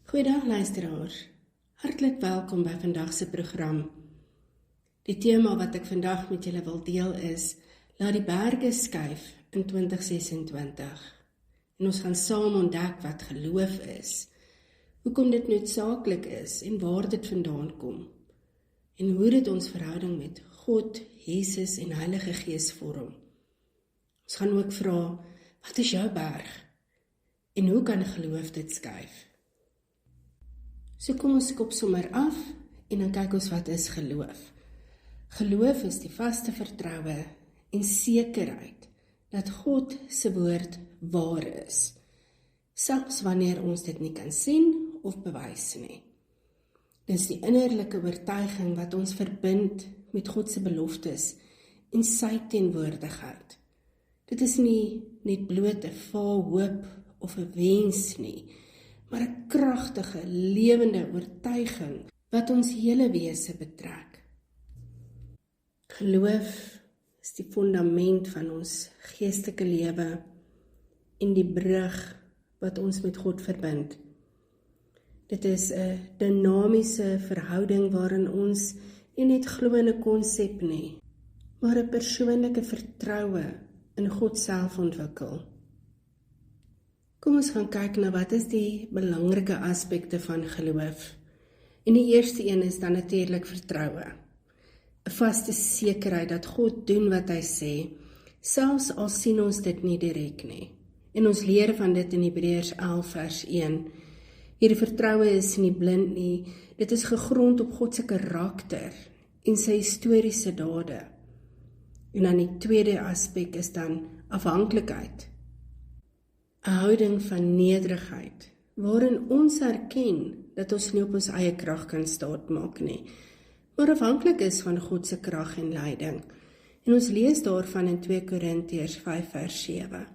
Goeiedag luisteraars, hartlik welkom by vandag se program. Die tema wat ek vandag met julle wil deel is, laat die berge skuif in 2026. En ons gaan saam ontdek wat geloof is, hoekom dit noodsaaklik is en waar dit vandaan kom, en hoe dit ons verhouding met God, Jesus en Heilige Gees vorm. Ons gaan ook vra, wat is jou berg? En hoe kan geloof dit skuif? So kom ons kop sommer af en dan kyk ons wat is geloof. Geloof is die vaste vertroue en sekerheid dat God se woord waar is, selfs wanneer ons dit nie kan sien of bewys nie. Dis die innerlike oortuiging wat ons verbind met God se beloftes en sy teenwoordigheid. Dit is nie net bloot 'n vaal hoop of 'n wens nie, maar 'n kragtige, lewende oortuiging wat ons hele wese betrek. Geloof is die fundament van ons geestelike lewe en die brug wat ons met God verbind. Dit is 'n dinamiese verhouding waarin ons nie net glo in 'n konsep nie, maar 'n persoonlike vertroue in God self ontwikkel. Kom ons gaan kyk na wat is die belangrike aspekte van geloof. En die eerste een is dan natuurlik vertroue. 'n Vaste sekerheid dat God doen wat hy sê, selfs al sien ons dit nie direk nie. En ons leer van dit in Hebreërs 11 vers 1. Hierdie vertroue is nie blind nie, dit is gegrond op God se karakter en sy historiese dade. En dan die tweede aspek is dan afhanklikheid. 'n Houding van nederigheid, waarin ons erken dat ons nie op ons eie krag kan staatmaak nie, maar afhanklik is van God se krag en leiding. En ons lees daarvan in 2 Korintiërs 5 vers 7.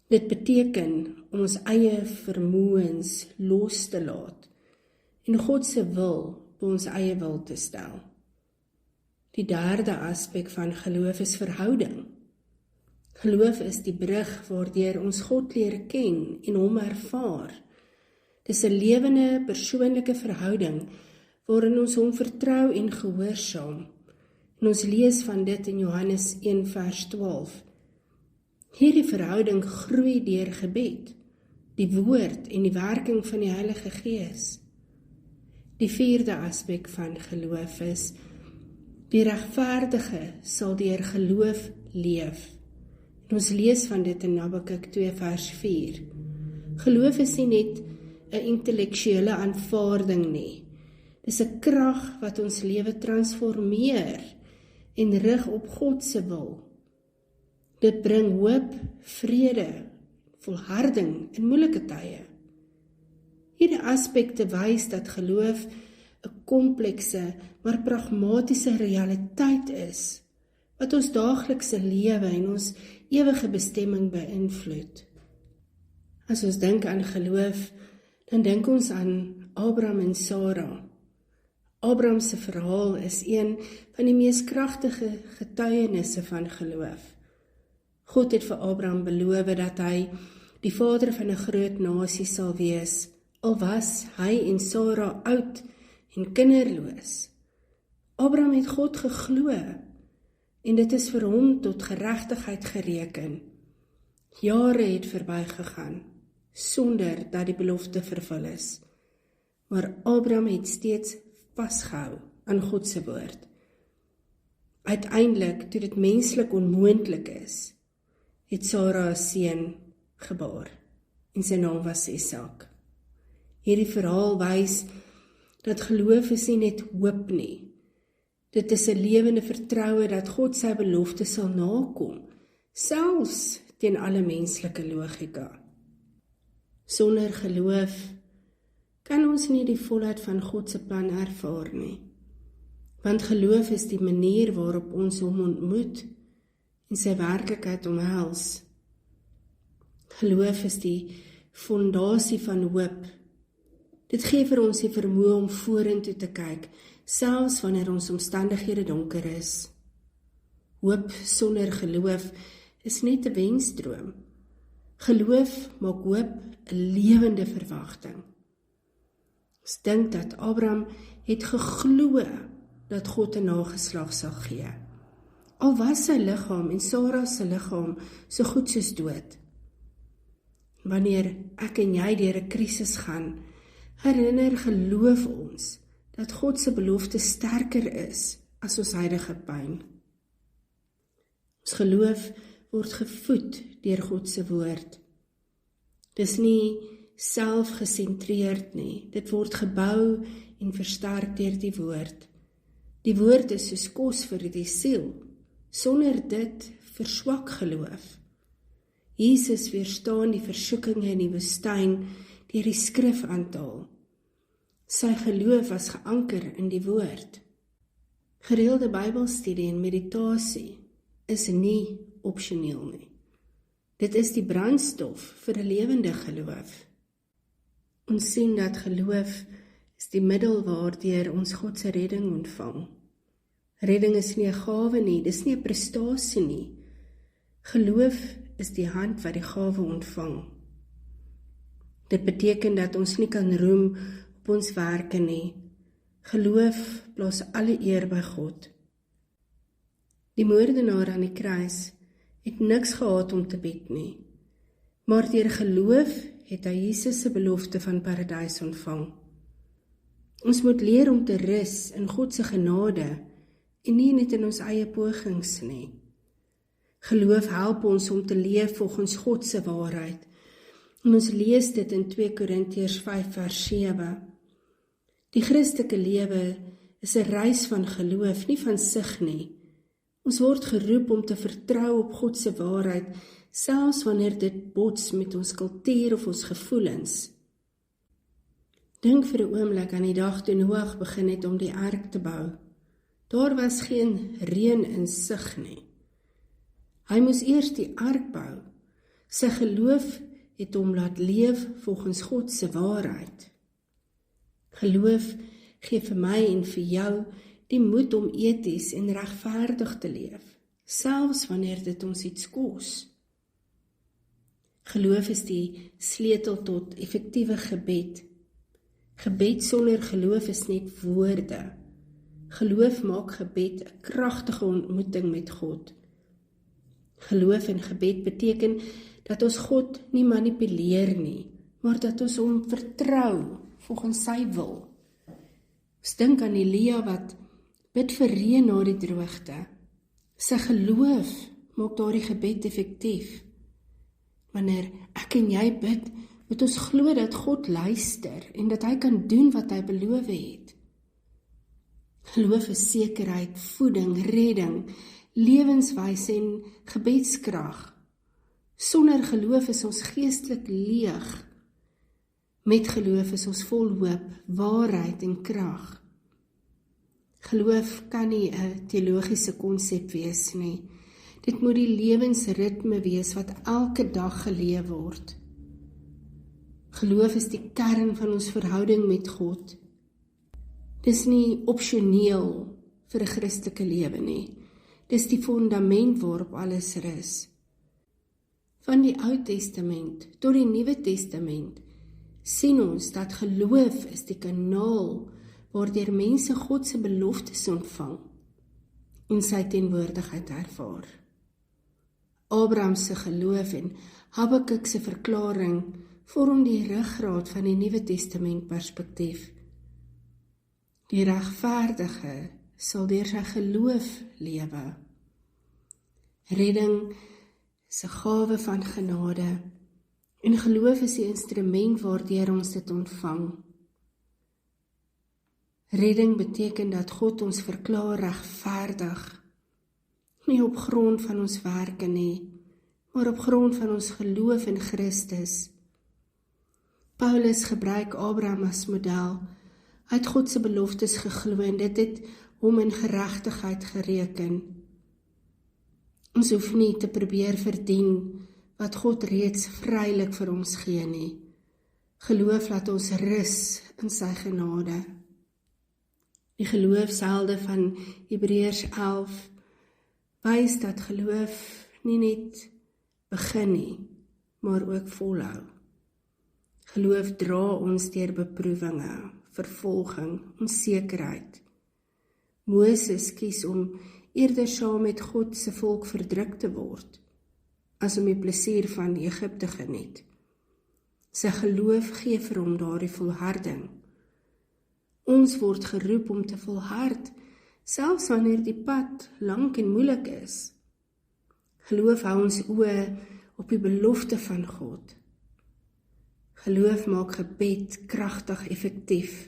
Dit beteken om ons eie vermoëns los te laat en God se wil bo ons eie wil te stel. Die derde aspek van geloof is verhouding. Geloof is die brug waardeur ons God leer ken en hom ervaar. Dis 'n lewende persoonlike verhouding waarin ons hom vertrou en gehoorsaam. En ons lees van dit in Johannes 1 vers 12. Hierdie verhouding groei deur gebed, die woord en die werking van die Heilige Gees. Die vierde aspek van geloof is, die regverdige sal deur geloof leef. En ons lees van dit in Habakuk 2 vers 4. Geloof is nie net 'n intellektuele aanvaarding nie. Dis 'n krag wat ons lewe transformeer en rig op God se wil. Dit bring hoop, vrede, volharding in moeilike tye. Hierdie aspekte wys dat geloof 'n komplekse, maar pragmatiese realiteit is, wat ons daaglikse lewe en ons ewige bestemming beïnvloed. As ons dink aan geloof, dan dink ons aan Abraham en Sara. Abraham se verhaal is een van die mees kragtige getuienisse van geloof. God het vir Abraham beloof dat hy die vader van 'n groot nasie sal wees, al was hy en Sara oud en kinderloos. Abraham het God geglo, en dit is vir hom tot geregtigheid gereken. Jare het verbygegaan, sonder dat die belofte vervul is. Maar Abraham het steeds vasgehou aan God se woord. Uiteindelik, toe dit menslik onmoontlik is, het Sara 'n seun gebaar, en sy naam was Isak. Hierdie verhaal wys dat geloof is nie net hoop nie. Dit is 'n lewende vertroue dat God sy belofte sal nakom, selfs teen alle menslike logika. Sonder geloof kan ons nie die volheid van God se plan ervaar nie. Want geloof is die manier waarop ons hom ontmoet en sy werklikheid omhels. Geloof is die fondasie van hoop. Dit gee vir ons die vermoë om vorentoe te kyk, selfs wanneer ons omstandighede donker is. Hoop sonder geloof is net 'n wensdroom. Geloof maak hoop 'n lewende verwagting. Ons dink dat Abraham het geglo dat God 'n nageslag sal gee. Al was sy liggaam en Sara se liggaam so goed soos dood. Wanneer ek en jy deur 'n krisis gaan, herinner geloof ons dat God se belofte sterker is as ons huidige pyn. Ons geloof word gevoed deur God se woord. Dis nie selfgesentreerd nie, dit word gebou en versterk deur die woord. Die woord is soos kos vir die siel, sonder dit verswak geloof. Jesus weerstaan die versoekinge in die woestyn deur die skrif aan te haal. Sy geloof was geanker in die woord. Gereelde Bybelstudie en meditasie is nie opsioneel nie. Dit is die brandstof vir 'n lewende geloof. Ons sien dat geloof is die middel waardeur ons God se redding ontvang. Redding is nie 'n gawe nie, dis nie 'n prestasie nie. Geloof is die hand wat die gawe ontvang. Dit beteken dat ons nie kan roem op ons werke nie. Geloof plaas alle eer by God. Die moordenaar aan die kruis het niks gehad om te bied nie, maar deur geloof het hy Jesus se belofte van paradys ontvang. Ons moet leer om te rus in God se genade en nie net in ons eie pogings nie. Geloof help ons om te leef volgens God se waarheid. En ons lees dit in 2 Korintiërs 5 vers 7. Die Christelike lewe is 'n reis van geloof, nie van sig nie. Ons word geroep om te vertrou op God se waarheid, selfs wanneer dit bots met ons kultuur of ons gevoelens. Dink vir 'n oomblik aan die dag toe Noag begin het om die ark te bou. Daar was geen reën in sig nie. Hy moes eers die ark bou. Sy geloof het hom laat leef volgens God se waarheid. Geloof gee vir my en vir jou die moed om eties en regverdig te leef, selfs wanneer dit ons iets kos. Geloof is die sleutel tot effektiewe gebed. Gebed sonder geloof is net woorde. Geloof maak gebed 'n kragtige ontmoeting met God. Geloof en gebed beteken dat ons God nie manipuleer nie, maar dat ons hom vertrou volgens sy wil. Ons dink aan Elia wat bid vir reën na die droogte. Sy geloof maak daardie gebed effektief. Wanneer ek en jy bid, moet ons glo dat God luister en dat hy kan doen wat hy beloof het. Geloof is sekerheid, voeding, redding, lewenswys en gebedskrag. Sonder geloof is ons geestelik leeg. Met geloof is ons vol hoop, waarheid en krag. Geloof kan nie 'n teologiese konsep wees nie. Dit moet die lewensritme wees wat elke dag geleef word. Geloof is die kern van ons verhouding met God. Dis nie opsioneel vir 'n Christelike lewe nie. Dis die fondament waarop alles rus. Van die Ou Testament tot die Nuwe Testament sien ons dat geloof is die kanaal waardeur mense God se beloftes ontvang en sy teenwoordigheid ervaar. Abraham se geloof en Habakuk se verklaring vorm die ruggraat van die Nuwe Testament perspektief. Die regverdige sal deur sy geloof lewe. Redding is 'n gawe van genade en geloof is die instrument waardeur ons dit ontvang. Redding beteken dat God ons verklaar regverdig, nie op grond van ons werke nie, maar op grond van ons geloof in Christus. Paulus gebruik Abraham as model. Hy het God se beloftes geglo en dit het hom in geregtigheid gereken. Ons hoef nie te probeer verdien wat God reeds vrylik vir ons gee nie. Geloof laat ons rus in sy genade. Die geloofshelde van Hebreërs 11 wys dat geloof nie net begin nie, maar ook volhou. Geloof dra ons deur beproewinge, vervolging, onsekerheid. Moses kies om eerder saam met God se volk verdruk te word, as om die plesier van Egipte geniet. Sy geloof gee vir hom daardie volharding. Ons word geroep om te volhard, selfs wanneer die pad lank en moeilik is. Geloof hou ons oë op die belofte van God. Geloof maak gebed kragtig effektief.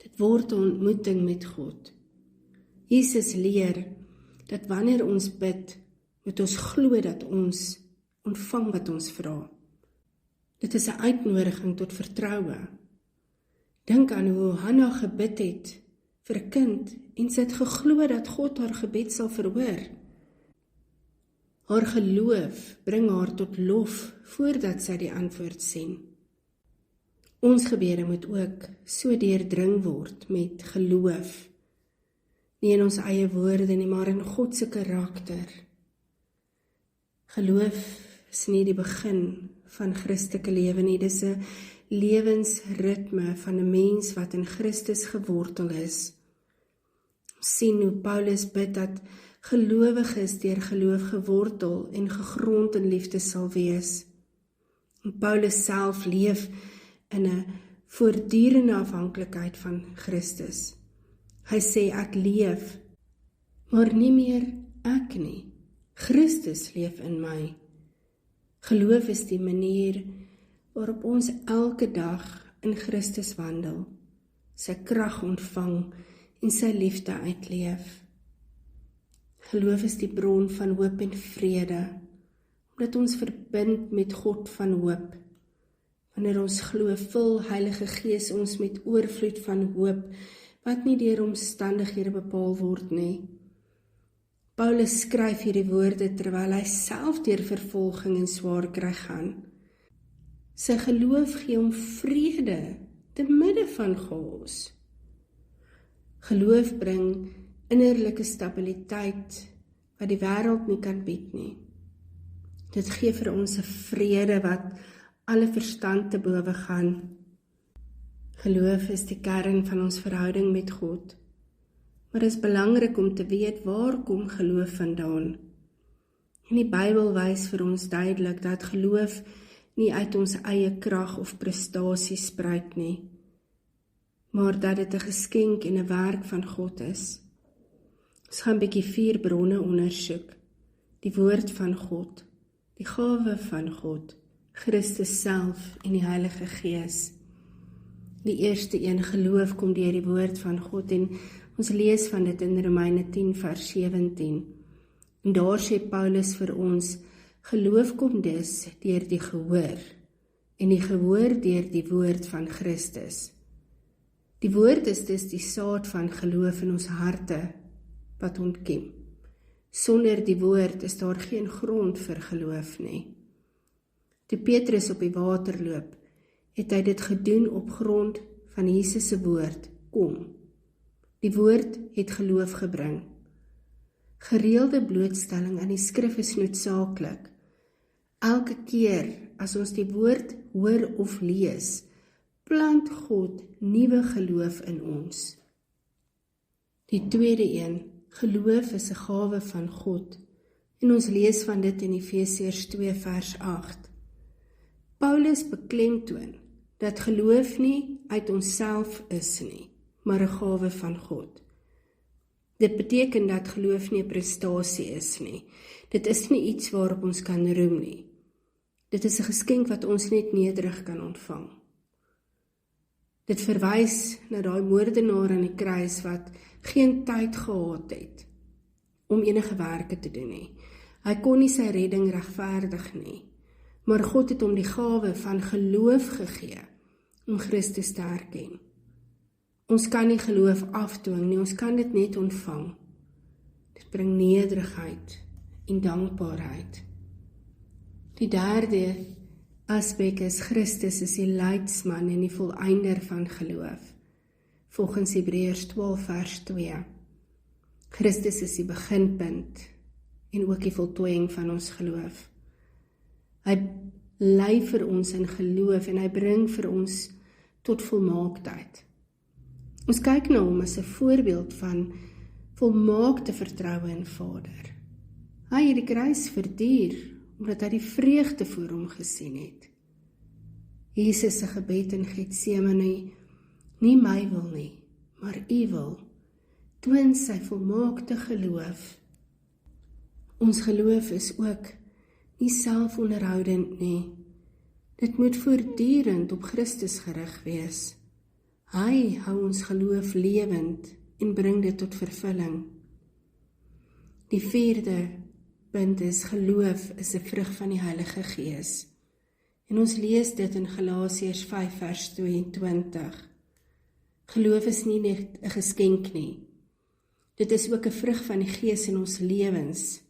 Dit word 'n ontmoeting met God. Jesus leer dat wanneer ons bid, moet ons glo dat ons ontvang wat ons vra. Dit is 'n uitnodiging tot vertroue. Dink aan hoe Hanna gebid het vir 'n kind en sy het geglo dat God haar gebed sal verhoor. Haar geloof bring haar tot lof voordat sy die antwoord sien. Ons gebede moet ook so deurdring word met geloof. Nie in ons eie woorde nie, maar in God se karakter. Geloof is nie die begin van Christelike lewe nie, dis 'n lewensritme van 'n mens wat in Christus gewortel is. Ons sien hoe Paulus bid dat gelowiges deur geloof gewortel en gegrond in liefde sal wees. En Paulus self leef in 'n voortdurende afhanklikheid van Christus. Hy sê ek leef, maar nie meer ek nie. Christus leef in my. Geloof is die manier waarop ons elke dag in Christus wandel, sy krag ontvang en sy liefde uitleef. Geloof is die bron van hoop en vrede, omdat ons verbind met God van hoop. Wanneer ons glo, vul Heilige Gees ons met oorvloed van hoop, wat nie deur omstandighede bepaal word nie. Paulus skryf hierdie woorde terwyl hy self deur vervolging en swaar kry gaan. Sy geloof gee hom vrede te midde van chaos. Geloof bring innerlike stabiliteit wat die wêreld nie kan bied nie. Dit gee vir ons 'n vrede wat alle verstand te bowe gaan. Geloof is die kern van ons verhouding met God. Maar dit is belangrik om te weet waar kom geloof vandaan. En die Bybel wys vir ons duidelik dat geloof nie uit ons eie krag of prestasie spruit nie, maar dat dit 'n geskenk en 'n werk van God is. Ons gaan 'n bietjie 4 bronne ondersoek: die woord van God, die gawe van God, Christus self en die Heilige Gees. Die eerste een, geloof, kom deur die woord van God en ons lees van dit in Romeine 10 vers 17. En daar sê Paulus vir ons, geloof kom dus deur die gehoor en die gehoor deur die woord van Christus. Die woord is dus die saad van geloof in ons harte wat ontkiem. Sonder die woord is daar geen grond vir geloof nie. Toe Petrus op die water loop, het hy dit gedoen op grond van Jesus se woord, kom. Die woord het geloof gebring. Gereelde blootstelling aan die skrif is noodsaaklik. Elke keer as ons die woord hoor of lees, plant God nuwe geloof in ons. Die tweede een, geloof is 'n gawe van God, en ons lees van dit in Efesiërs 2 vers 8. Paulus beklemtoon dat geloof nie uit onsself is nie, maar 'n gawe van God. Dit beteken dat geloof nie 'n prestasie is nie. Dit is nie iets waarop ons kan roem nie. Dit is 'n geskenk wat ons net nederig kan ontvang. Dit verwys na daai moordenaar aan die kruis wat geen tyd gehad het om enige werke te doen nie. Hy kon nie sy redding regverdig nie, maar God het hom die gawe van geloof gegee om Christus te erken. Ons kan nie geloof afdwing nie, ons kan dit net ontvang. Dit bring nederigheid en dankbaarheid. Die derde aspek is Christus is die leidsman en die volëinder van geloof. Volgens Hebreërs 12 vers 2. Christus is die beginpunt en ook die voltooiing van ons geloof. Hy lei vir ons in geloof en hy bring vir ons tot volmaaktheid. Ons kyk na hom as 'n voorbeeld van volmaakte vertroue in Vader. Hy het die kruis verduur, omdat hy die vreugde voor hom gesien het. Jesus se gebed in Getsemane, nie my wil nie, maar U wil, toon sy volmaakte geloof. Ons geloof is ook nie selfonderhoudend nie. Dit moet voortdurend op Christus gerig wees. Hy hou ons geloof lewend en bring dit tot vervulling. Die 4de punt is, geloof is 'n vrug van die Heilige Gees. En ons lees dit in Galasiërs 5 vers 22. Geloof is nie net 'n geskenk nie. Dit is ook 'n vrug van die Gees in ons lewens.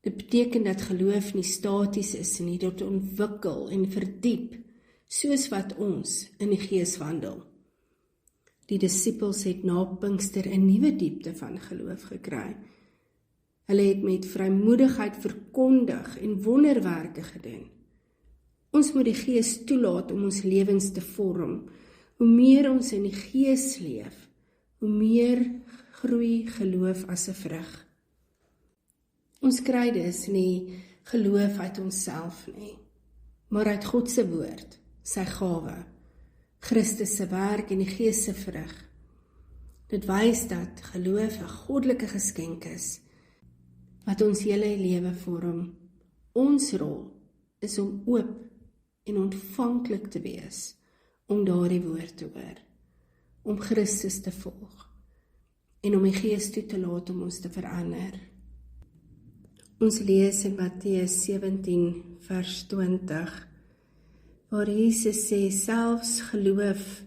Dit beteken dat geloof nie staties is nie, dit ontwikkel en verdiep, soos wat ons in die Gees wandel. Die disippels het na Pinkster 'n nuwe diepte van geloof gekry. Hulle het met vrymoedigheid verkondig en wonderwerke gedoen. Ons moet die Gees toelaat om ons lewens te vorm. Hoe meer ons in die Gees leef, hoe meer groei geloof as 'n vrug. Ons kry dus nie geloof uit onsself nie, maar uit God se woord, sy gawe, Christus se werk en die Gees se vrug. Dit wys dat geloof 'n goddelike geskenk is, wat ons hele lewe vorm. Ons rol is om oop en ontvanklik te wees, om daardie woord te hoor, om Christus te volg, en om die Gees toe te laat om ons te verander. Ons lees in Matteus 17 vers 20, waar Jesus sê, selfs geloof,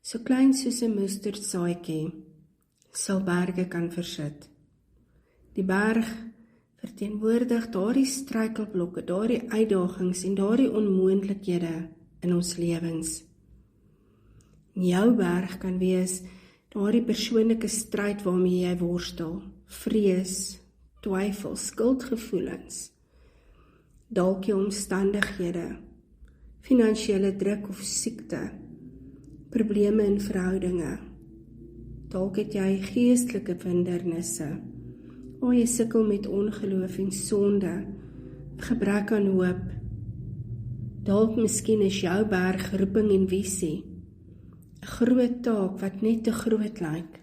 so klein soos 'n mosterdsaadjie, sal berge kan versit. Die berg verteenwoordig daardie struikelblokke, daardie uitdagings en daardie onmoontlikhede in ons lewens. Jou berg kan wees daardie persoonlike stryd waarmee jy worstel, vrees, twyfel, skuldgevoelens, dalk jou omstandighede, finansiële druk of siekte, probleme in verhoudinge, dalk het jy geestelike hindernisse, jy sukkel met ongeloof en sonde, gebrek aan hoop, dalk miskien is jou berg roeping en visie, 'n groot taak wat net te groot lyk.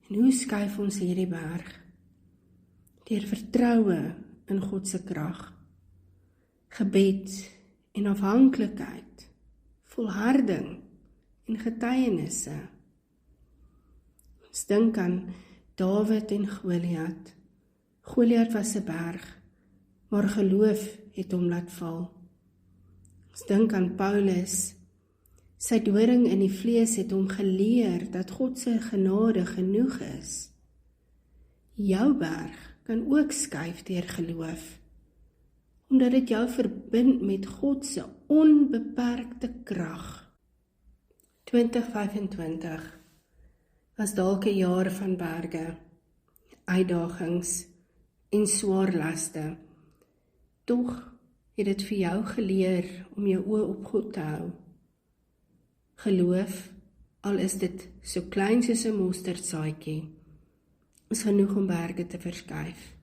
En hoe skuif ons hierdie berg? Deur vertroue in God se krag, gebed en afhanklikheid, volharding en getuienisse. Ons dink aan Dawid en Goliat. Goliat was 'n berg, maar geloof het hom laat val. Ons dink aan Paulus. Sy doring in die vlees het hom geleer dat God se genade genoeg is. Jou berg kan ook skuif deur geloof, omdat dit jou verbind met God se onbeperkte krag. 2025 was dalk 'n jaar van berge, uitdagings en swaar laste. Tog het dit vir jou geleer om jou oë op God te hou. Geloof, al is dit so klein soos 'n mosterdsaadjie, is genoeg om berge te verskuif.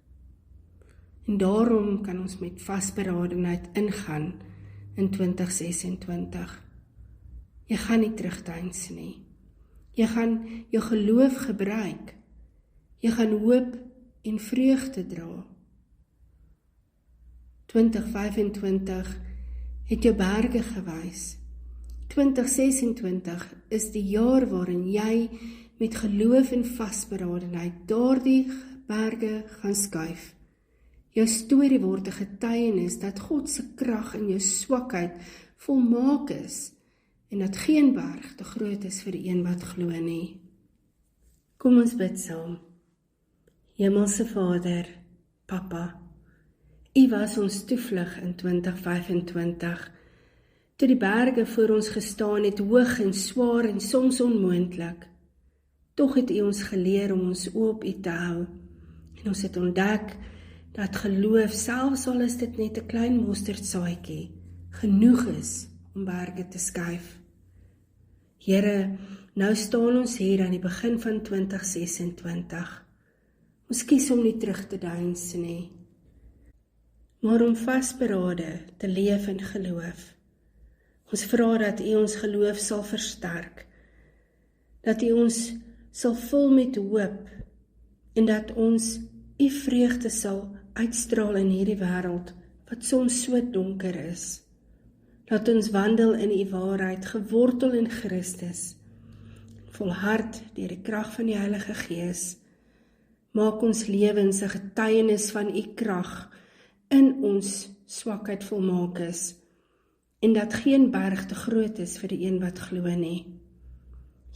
En daarom kan ons met vasberadenheid ingaan in 2026. Jy gaan nie terugdeins nie. Jy gaan jou geloof gebruik. Jy gaan hoop en vreugde dra. 2025 het jou berge gewys. 2026 is die jaar waarin jy met geloof en vasberadenheid daardie berge gaan skuif. Jou storie word 'n getuienis dat God se krag in jou swakheid volmaak is en dat geen berg te groot is vir die een wat glo nie. Kom ons bid saam. Hemelse Vader, Papa, U was ons toevlug in 2025, toe die berge voor ons gestaan het, hoog en swaar en soms onmoontlik. Tog het U ons geleer om ons oë op U te hou, en ons het ontdek dat geloof, selfs al is dit net 'n klein mosterdsaadjie, genoeg is om berge te skuif. Here, nou staan ons hier aan die begin van 2026. Ons kies om nie terug te deins nie, maar om vasberade te leef in geloof. Ons vra dat U ons geloof sal versterk, dat U ons sal vul met hoop en dat ons U vreugde sal uitstraal in hierdie wêreld wat soms so donker is. Laat ons wandel in U waarheid, gewortel in Christus, volhard deur die krag van die Heilige Gees. Maak ons lewens 'n getuienis van U krag in ons swakheid volmaak is, en dat geen berg te groot is vir die een wat glo nie.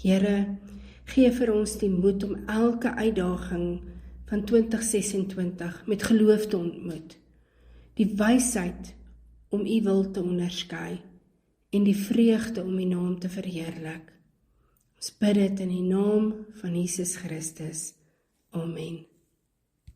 Here, gee vir ons die moed om elke uitdaging van 2026 met geloof te ontmoet, die wysheid om U wil te onderskei, en die vreugde om U naam te verheerlik. Ons bid dit in die naam van Jesus Christus. Amen.